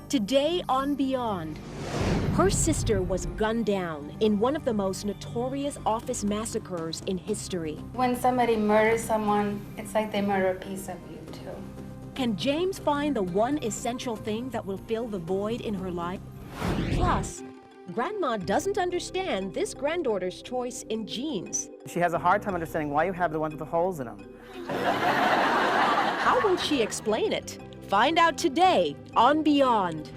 Today on Beyond, her sister was gunned down in one of the most notorious office massacres in history. When somebody murders someone, it's like they murder a piece of you, too. Can James find the one essential thing that will fill the void in her life? Plus, Grandma doesn't understand this granddaughter's choice in jeans. She has a hard time understanding why you have the ones with the holes in them. How will she explain it? Find out today on Beyond.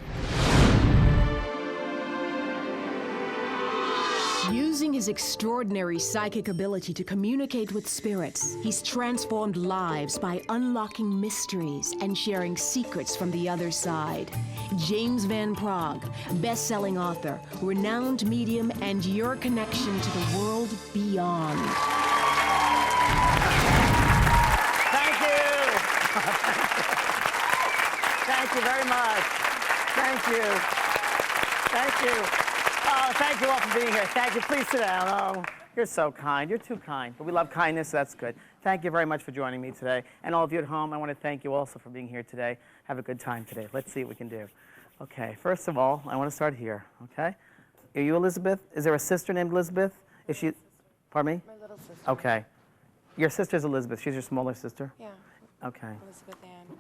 Using his extraordinary psychic ability to communicate with spirits, he's transformed lives by unlocking mysteries and sharing secrets from the other side. James Van Praagh, best-selling author, renowned medium, and your connection to the world beyond. Thank you. Thank you very much. Thank you. Thank you. Oh, thank you all for being here. Thank you. Please sit down. Oh, you're so kind. You're too kind. But we love kindness, so that's good. Thank you very much for joining me today. And all of you at home, I want to thank you also for being here today. Have a good time today. Let's see what we can do. Okay, first of all, I want to start here, okay? Are you Elizabeth? Is there a sister named Elizabeth? Is she, pardon me? My little sister. Okay. Your sister's Elizabeth. She's your smaller sister? Yeah. Okay. Elizabeth Ann.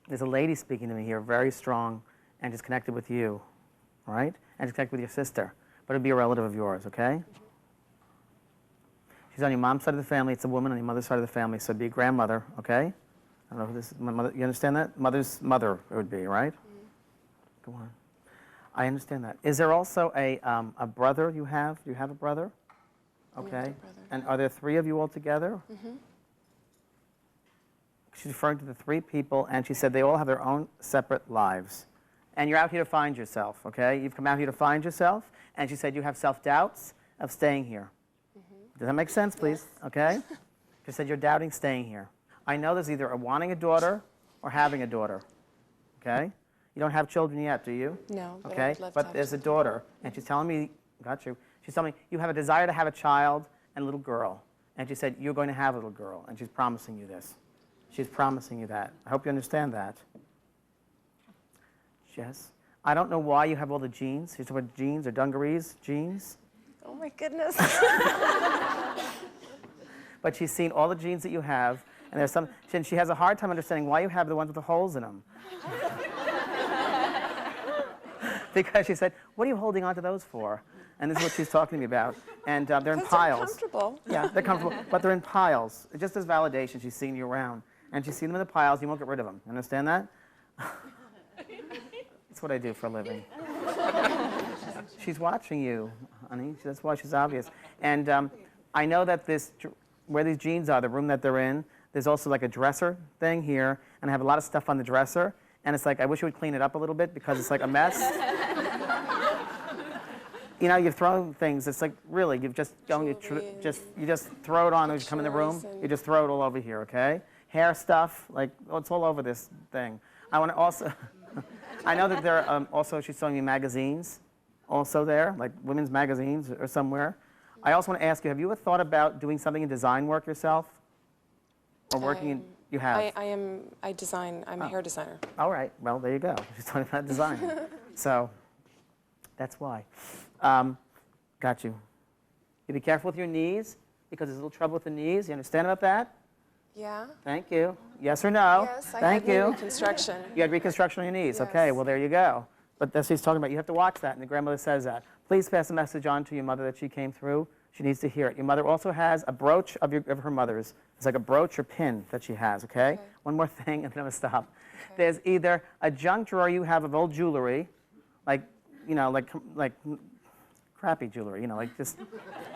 There's a lady speaking to me here, very strong, and just connected with you, all right? And just connected with your sister, but it'd be a relative of yours, okay? She's on your mom's side of the family. It's a woman on your mother's side of the family, so it'd be a grandmother, okay? I don't know who this is. My mother, you understand that? Mother's mother it would be, right? Go on. I understand that. Is there also a brother you have? Do you have a brother? Okay. Brother. And are there three of you all together? She's referring to the three people, and she said they all have their own separate lives. And you're out here to find yourself, okay? You've come out here to find yourself, and she said you have self-doubts of staying here. Does that make sense, please? Yes. Okay? She said you're doubting staying here. I know there's either wanting a daughter or having a daughter, okay? You don't have children yet, do you? No, but okay? I'd love to But have there's a children. daughter, and she's telling me, got you, she's telling me you have a desire to have a child and a little girl. And she said you're going to have a little girl, and she's promising you this. She's promising you that. I hope you understand that. Yes. I don't know why you have all the jeans. You're talking about jeans or dungarees? Jeans? Oh my goodness. But she's seen all the jeans that you have, and there's some, and she has a hard time understanding why you have the ones with the holes in them. Because she said, what are you holding on to those for? And this is what she's talking to me about. And they're in piles. They're comfortable. Yeah, they're comfortable, but they're in piles. Just as validation, she's seeing you around. And she's seen them in the piles, you won't get rid of them. You understand that? That's what I do for a living. She's watching you, honey. That's why she's obvious. And I know that where these jeans are, the room that they're in, there's also like a dresser thing here, and I have a lot of stuff on the dresser, and it's like, I wish you would clean it up a little bit because it's like a mess. You know, you've thrown things, it's like, really, you've just, you just throw it on when you come in the room, you just throw it all over here, okay? Hair stuff, like, oh, it's all over this thing. I want to also, I know that there are also, she's showing me magazines also there, like women's magazines or somewhere. I also want to ask you, have you ever thought about doing something in design work yourself? Or working in, you have? I design, I'm a hair designer. All right, well, there you go. She's talking about design. So, that's why. Got you. You be careful with your knees, because there's a little trouble with the knees. You understand about that? Yeah? Thank you. Yes or no? Yes, Thank I had you. reconstruction. You had reconstruction on your knees. Yes. Okay, well, there you go. But that's what he's talking about. You have to watch that, and the grandmother says that. Please pass the message on to your mother that she came through. She needs to hear it. Your mother also has a brooch of her mother's. It's like a brooch or pin that she has, okay? One more thing, and then I'm going to stop. Okay. There's either a junk drawer you have of old jewelry, like, you know, like crappy jewelry, you know, like just,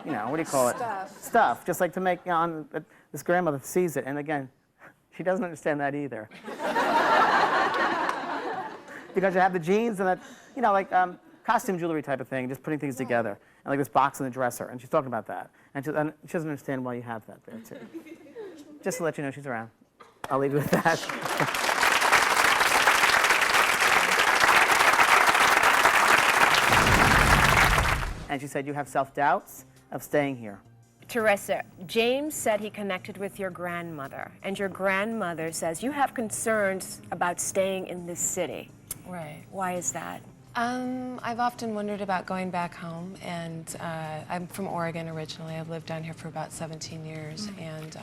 you know, what do you call it? Stuff. Stuff, just like to make, you know, this grandmother sees it, and again, she doesn't understand that either. Because you have the jeans and that, you know, like costume jewelry type of thing, just putting things together. And like this box in the dresser, and she's talking about that. And she doesn't understand why you have that there, too. Just to let you know she's around. I'll leave you with that. And she said you have self-doubts of staying here. Teresa, James said he connected with your grandmother, and your grandmother says you have concerns about staying in this city. Right. Why is that? I've often wondered about going back home, and I'm from Oregon originally. I've lived down here for about 17 years, and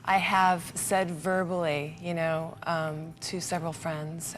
I have said verbally, you know, to several friends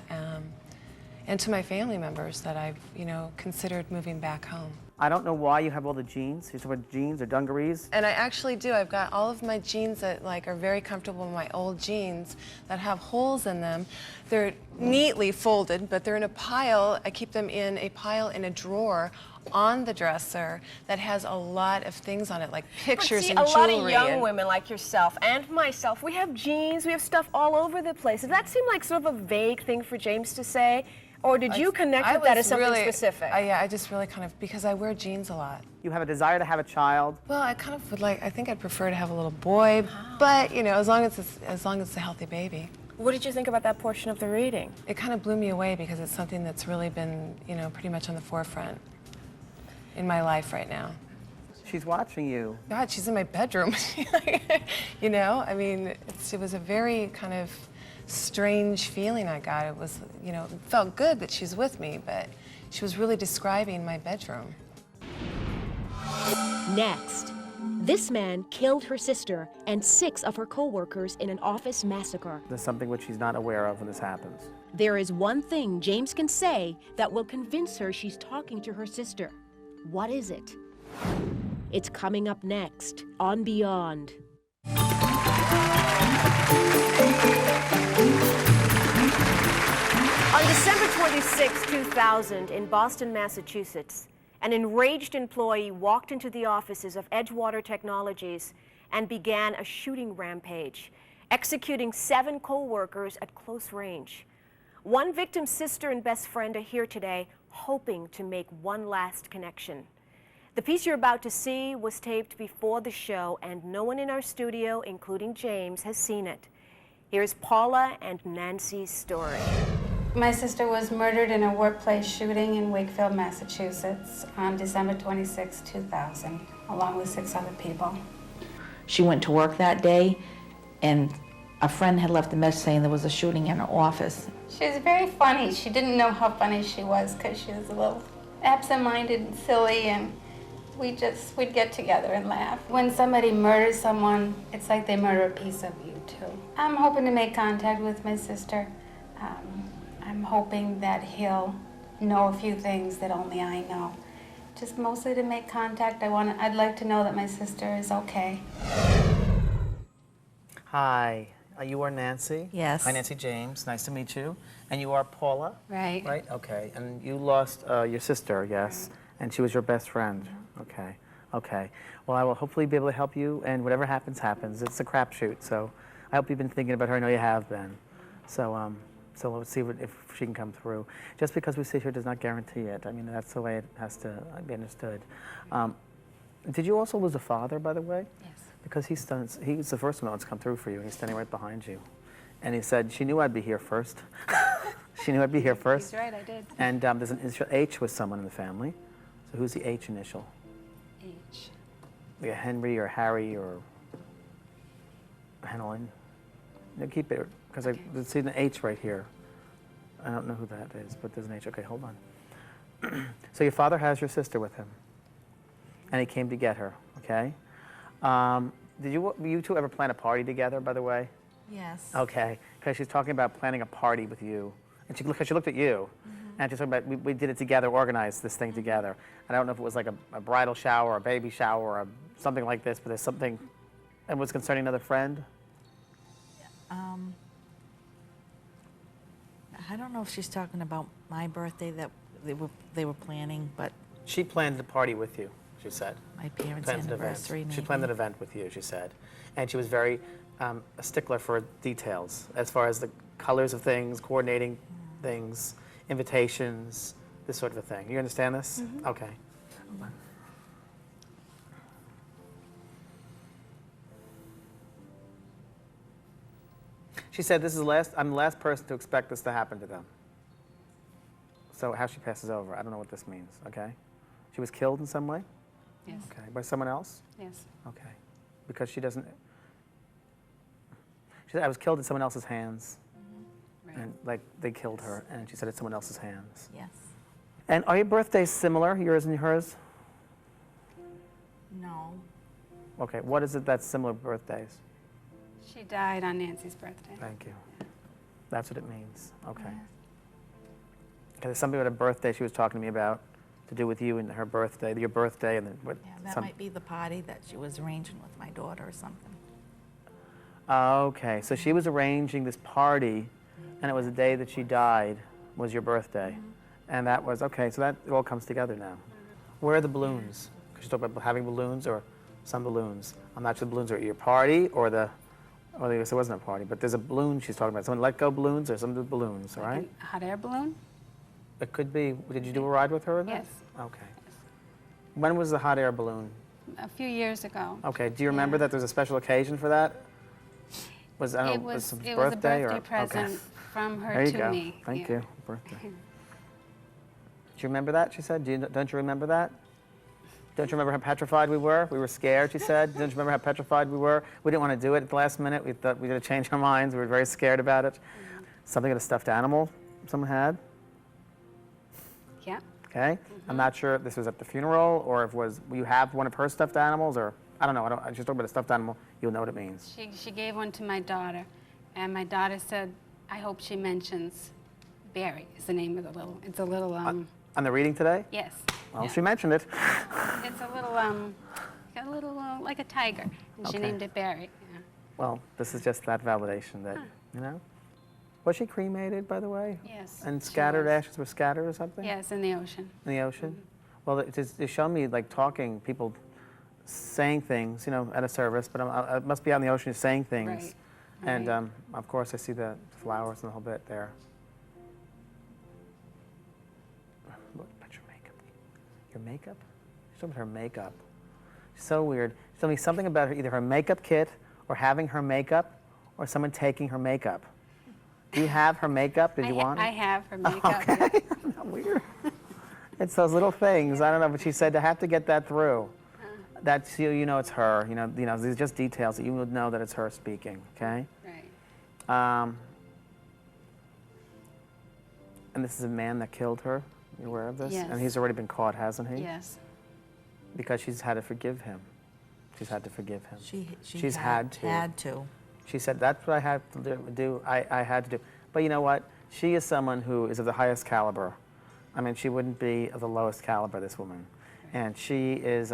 and to my family members that I've, you know, considered moving back home. I don't know why you have all the jeans. You wear jeans or dungarees. And I actually do. I've got all of my jeans that like are very comfortable, my old jeans that have holes in them. They're neatly folded, but they're in a pile. I keep them in a pile in a drawer on the dresser that has a lot of things on it, like pictures and a lot jewelry. of young women like yourself and myself, we have jeans, we have stuff all over the place. Does that seem like sort of a vague thing for James to say? Or did you connect with that as something specific? Yeah, I just really kind of, because I wear jeans a lot. You have a desire to have a child. Well, I kind of would like, I think I'd prefer to have a little boy, but, you know, as long as it's a healthy baby. What did you think about that portion of the reading? It kind of blew me away because it's something that's really been, you know, pretty much on the forefront in my life right now. She's watching you. God, she's in my bedroom. You know, I mean, it was a very kind of strange feeling I got. It was, you know, it felt good that she's with me, but she was really describing my bedroom. Next, this man killed her sister and 6 of her co-workers in an office massacre. There's something which she's not aware of when this happens. There is one thing James can say that will convince her she's talking to her sister. What is it? It's coming up next on Beyond. On December 26, 2000, in Boston, Massachusetts, an enraged employee walked into the offices of Edgewater Technologies and began a shooting rampage, executing 7 co-workers at close range. One victim's sister and best friend are here today, hoping to make one last connection. The piece you're about to see was taped before the show, and no one in our studio, including James, has seen it. Here's Paula and Nancy's story. My sister was murdered in a workplace shooting in Wakefield, Massachusetts on December 26, 2000, along with 6 other people. She went to work that day, and a friend had left a message saying there was a shooting in her office. She was very funny. She didn't know how funny she was because she was a little absent-minded and silly, and we'd get together and laugh. When somebody murders someone, it's like they murder a piece of you, too. I'm hoping to make contact with my sister. I'm hoping that he'll know a few things that only I know. Just mostly to make contact. I'd like to know that my sister is okay. Hi, you are Nancy? Yes. Hi, Nancy James. Nice to meet you. And you are Paula? Right. Right, okay. And you lost your sister, yes? Right. And she was your best friend? Okay, okay. Well, I will hopefully be able to help you, and whatever happens, happens. It's a crapshoot, so I hope you've been thinking about her. I know you have been. So let's see if she can come through. Just because we sit here does not guarantee it. I mean, that's the way it has to be understood. Did you also lose a father, by the way? Yes. Because he's the first one that's come through for you. He's standing right behind you. And he said, she knew I'd be here first. She knew I'd be here first. He's right, I did. And there's an initial H with someone in the family. So who's the H initial? H. Like a Henry or Harry or Helen. No, keep it, because I see an H right here. I don't know who that is, but there's an H. Okay, hold on. So your father has your sister with him, and he came to get her, okay? Did you two ever plan a party together, by the way? Yes. Okay, because she's talking about planning a party with you. And she looked at you, and she's talking about, we did it together, organized this thing together. And I don't know if it was like a bridal shower, a baby shower, or something like this, but there's something, and was concerning another friend? I don't know if she's talking about my birthday that they were planning, but She planned the party with you, she said. my parents' Planned an anniversary event. maybe. She planned an event with you, she said. And she was very a stickler for details, as far as the colors of things, coordinating things, invitations, this sort of a thing. You understand this? Mm-hmm. Okay. She said, I'm the last person to expect this to happen to them. So how she passes over, I don't know what this means, okay? She was killed in some way? Yes. Okay, by someone else? Yes. Okay, because she doesn't, she said, I was killed in someone else's hands. Right. And like, they killed her, and she said it's someone else's hands. Yes. And are your birthdays similar, yours and hers? No. Okay, what is it that's similar birthdays? She died on Nancy's birthday. Thank you. That's what it means. Okay. There's something about a birthday she was talking to me about to do with you and her birthday, your birthday, and then what? Yeah, that might be the party that she was arranging with my daughter or something. Okay, so she was arranging this party, and it was the day that she died was your birthday, and that was okay. So that it all comes together now. Where are the balloons? Because you talked about having balloons or some balloons. I'm not sure the balloons are at your party or the. Well, I guess it wasn't a party, but there's a balloon she's talking about. Someone let go balloons or some of the balloons, all right? A hot air balloon? It could be. Did you do a ride with her? Or Yes. Okay. When was the hot air balloon? A few years ago. Okay. Do you remember that there's a special occasion for that? Was I don't It know, was it a birthday birthday or present okay. from her There you to go. me. Thank Yeah. you. Birthday. Do you remember that? She said. Don't you remember that? Don't you remember how petrified we were? We were scared, she said. Don't you remember how petrified we were? We didn't want to do it at the last minute. We thought we had to change our minds. We were very scared about it. Something of a stuffed animal someone had. Yeah. Okay. I'm not sure if this was at the funeral or if you have one of her stuffed animals or I don't know. I just talk about a stuffed animal. You'll know what it means. She gave one to my daughter, and my daughter said, I hope she mentions Barry is the name of the little, it's a little, On the reading today? yes. Well, yeah. she mentioned it. It's a little, like a tiger, and she Okay. named it Barry. Yeah. Well, this is just that validation that, you know. Was she cremated, by the way? Yes. And she scattered, was. ashes were scattered or something? Yes, in the ocean. In the ocean? Well, they show me like talking, people saying things, you know, at a service, but I must be out in the ocean saying things. Right. And Right. of course I see the flowers and the whole bit there. Look at your makeup. Your makeup? She's talking about her makeup. So weird. She's telling me something about either her makeup kit or having her makeup or someone taking her makeup. Do you have her makeup? Did you want it? I have her makeup. Okay. Isn't that weird? It's those little things. I don't know, but she said to have to get that through. That's you know it's her. You know these are just details that you would know that it's her speaking. Okay. Right. And this is a man that killed her. You aware of this? Yes. And he's already been caught, hasn't he? Yes. Because she's had to forgive him. She's had to forgive him. She's had to. Had to. She said, that's what I had to do. I had to do. But you know what? She is someone who is of the highest caliber. I mean, she wouldn't be of the lowest caliber, this woman. And she is,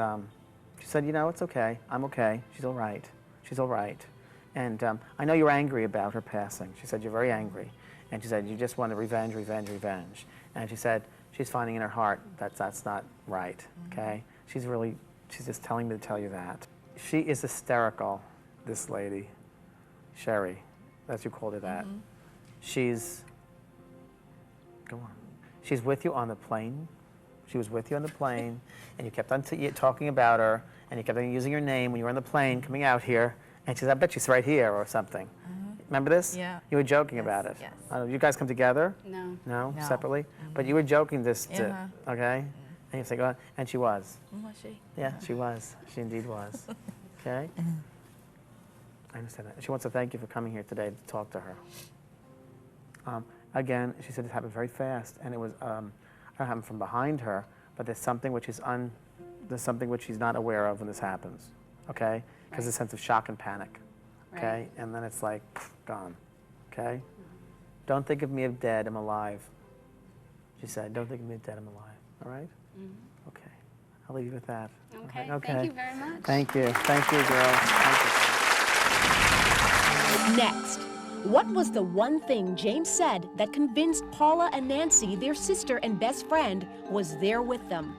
she said, you know, it's okay. I'm okay. She's all right. She's all right. And I know you're angry about her passing. She said, you're very angry. And she said, you just want to revenge, revenge, revenge. And she said, she's finding in her heart that that's not right, okay? She's just telling me to tell you that. She is hysterical, this lady. Sherry, that's you called her that. She's, go on. She's with you on the plane. She was with you on the plane, and you kept on talking about her, and you kept on using her name when you were on the plane coming out here, and she said, I bet she's right here or something. Remember this? Yeah. You were joking Yes, about it. yes. You guys come together? No. No? No. Separately? But you were joking this, Yeah. okay? And you say, go on. And she was. Was she? Yeah, she was. She indeed was. Okay? I understand that. She wants to thank you for coming here today to talk to her. Again, she said it happened very fast, and it was, I don't know, happened from behind her, but there's something which she's not aware of when this happens, okay? Because there's a sense of shock and panic, okay? Right. And then it's like, gone, okay? Don't think of me as dead, I'm alive. She said, don't think of me as dead, I'm alive, all right? Okay, I'll leave you with that. Okay. Thank you very much. Thank you, girl. Thank you. Next, what was the one thing James said that convinced Paula and Nancy, their sister and best friend, was there with them?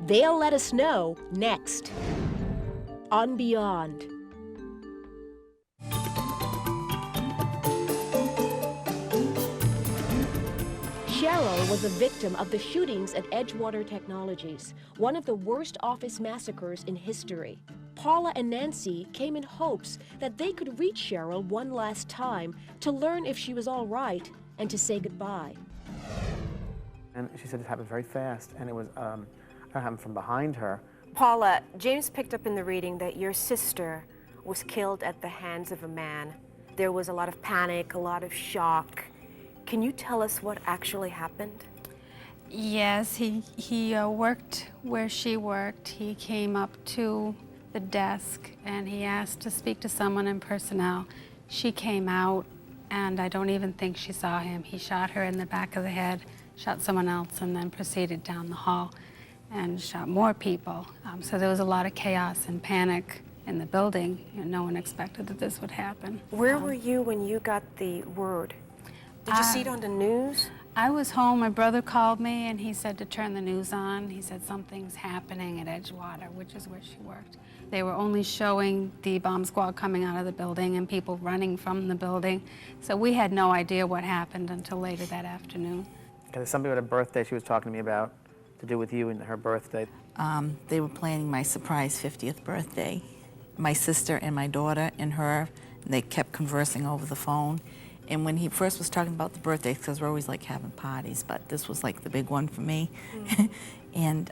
They'll let us know next on Beyond. Cheryl was a victim of the shootings at Edgewater Technologies, one of the worst office massacres in history. Paula and Nancy came in hopes that they could reach Cheryl one last time to learn if she was all right and to say goodbye. And she said it happened very fast, and it was, it happened from behind her. Paula, James picked up in the reading that your sister was killed at the hands of a man. There was a lot of panic, a lot of shock. Can you tell us what actually happened? Yes, he worked where she worked. He came up to the desk and he asked to speak to someone in personnel. She came out and I don't even think she saw him. He shot her in the back of the head, shot someone else, and then proceeded down the hall and shot more people. So there was a lot of chaos and panic in the building. No one expected that this would happen. Where were you when you got the word? Did you see it on the news? I was home. My brother called me and he said to turn the news on. He said something's happening at Edgewater, which is where she worked. They were only showing the bomb squad coming out of the building and people running from the building. So we had no idea what happened until later that afternoon. There's something about a birthday she was talking to me about to do with you and her birthday. They were planning my surprise 50th birthday. My sister and my daughter and her, they kept conversing over the phone. And when he first was talking about the birthdays, because we're always like having parties, but this was like the big one for me. And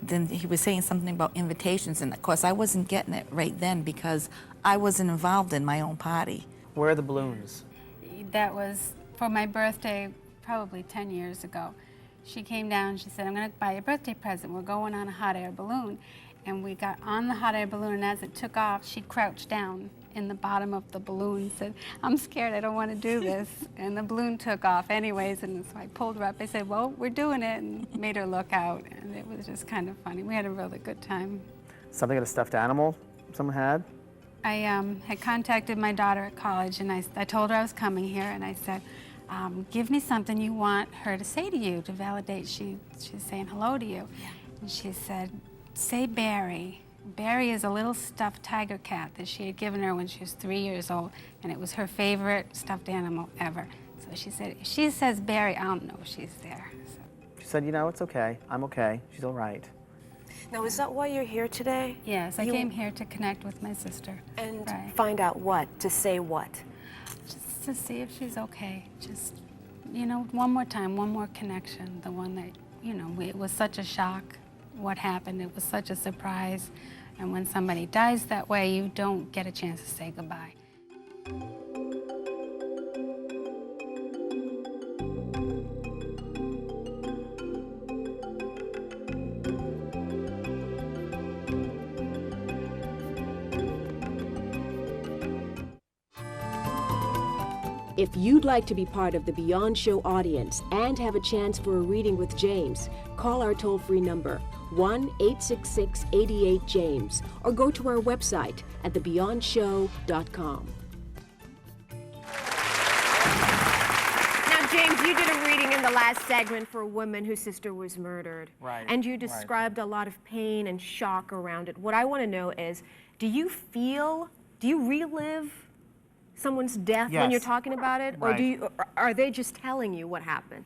then he was saying something about invitations, and of course I wasn't getting it right then because I wasn't involved in my own party. Where are the balloons? That was for my birthday probably 10 years ago. She came down, she said, I'm gonna buy you a birthday present. We're going on a hot air balloon. And we got on the hot air balloon, and as it took off, she crouched down in the bottom of the balloon and said, I'm scared, I don't want to do this. And the balloon took off anyways, and so I pulled her up. I said, well, we're doing it, and made her look out. And it was just kind of funny. We had a really good time. Something of a stuffed animal someone had? I had contacted my daughter at college, and I told her I was coming here, and I said, give me something you want her to say to you to validate she's saying hello to you. Yeah. And she said, say Barry. Barry is a little stuffed tiger cat that she had given her when she was 3 years old, and it was her favorite stuffed animal ever. So she said, if she says Barry, I'll know she's there. So. She said, you know, it's okay. I'm okay. She's all right. Now, is that why you're here today? Yes, I came here to connect with my sister. And find out what? To say what? Just to see if she's okay. Just, you know, one more time, one more connection. The one that, you know, it was such a shock what happened. It was such a surprise. And when somebody dies that way, you don't get a chance to say goodbye. If you'd like to be part of the Beyond Show audience and have a chance for a reading with James, call our toll-free number, 1-866-88-JAMES, or go to our website at thebeyondshow.com. Now, James, you did a reading in the last segment for a woman whose sister was murdered. Right. And you described a lot of pain and shock around it. What I want to know is, do you relive someone's death when you're talking about it? Right. Or are they just telling you what happened?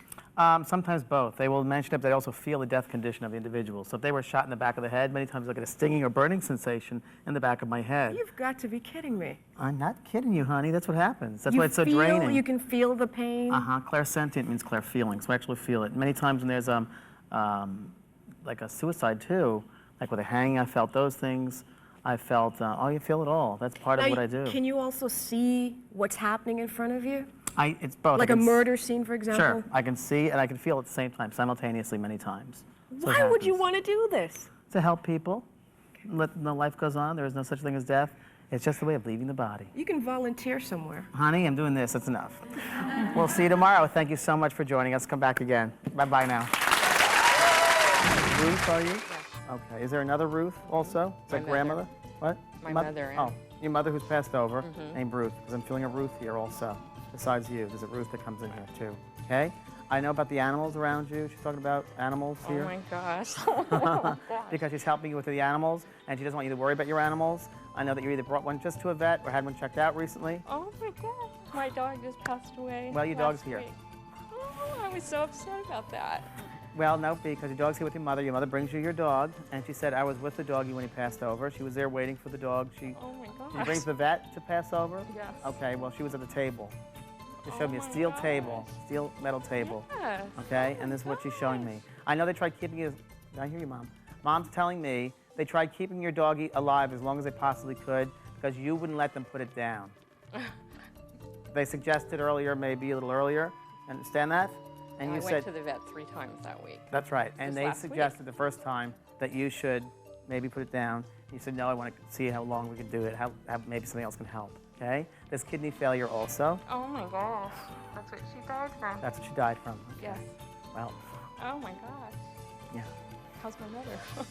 Sometimes both. They will mention it, but they also feel the death condition of the individual. So if they were shot in the back of the head, many times they'll get a stinging or burning sensation in the back of my head. You've got to be kidding me. I'm not kidding you, honey. That's what happens. That's why it's so draining. You can feel the pain? Clairsentient means clear feeling, so I actually feel it. Many times when there's like a suicide too, like with a hanging, I felt those things. I felt, you feel it all. That's part of what I do. Can you also see what's happening in front of you? It's both. Like a murder scene, for example? Sure. I can see and I can feel at the same time, simultaneously many times. So Why would you want to do this? To help people. Life goes on. There is no such thing as death. It's just a way of leaving the body. You can volunteer somewhere. Honey, I'm doing this. That's enough. We'll see you tomorrow. Thank you so much for joining us. Come back again. Bye-bye now. Ruth, are you? Okay. Is there another Ruth also? Is that grandmother? What? My mother. Oh, your mother who's passed over, named Ruth, because I'm feeling a Ruth here also. Besides you, there's a Ruth that comes in here too. Okay? I know about the animals around you. She's talking about animals here. Oh my gosh. Because she's helping you with the animals, and she doesn't want you to worry about your animals. I know that you either brought one just to a vet or had one checked out recently. Oh my gosh. My dog just passed away. Well, your dog's here. Oh, I was so upset about that. Well, no, because your dog's here with your mother. Your mother brings you your dog, and she said, I was with the doggy when he passed over. She was there waiting for the dog. Oh my gosh. Did you bring the vet to pass over? Yes. Okay, well, she was at the table. She showed me a steel table, steel metal table. Yes. Okay, and this is what she's showing me. I know they tried keeping you, did I hear you, Mom? Mom's telling me they tried keeping your doggy alive as long as they possibly could because you wouldn't let them put it down. They suggested earlier, maybe a little earlier. Understand that? And I you went said to the vet 3 times that week. that's right. And Just they last week. suggested the first time that you should maybe put it down. You said, no, I want to see how long we can do it, how maybe something else can help, okay? There's kidney failure also. Oh my gosh. That's what she died from. That's what she died from. Yes. Well, Oh my gosh. yeah. How's my mother?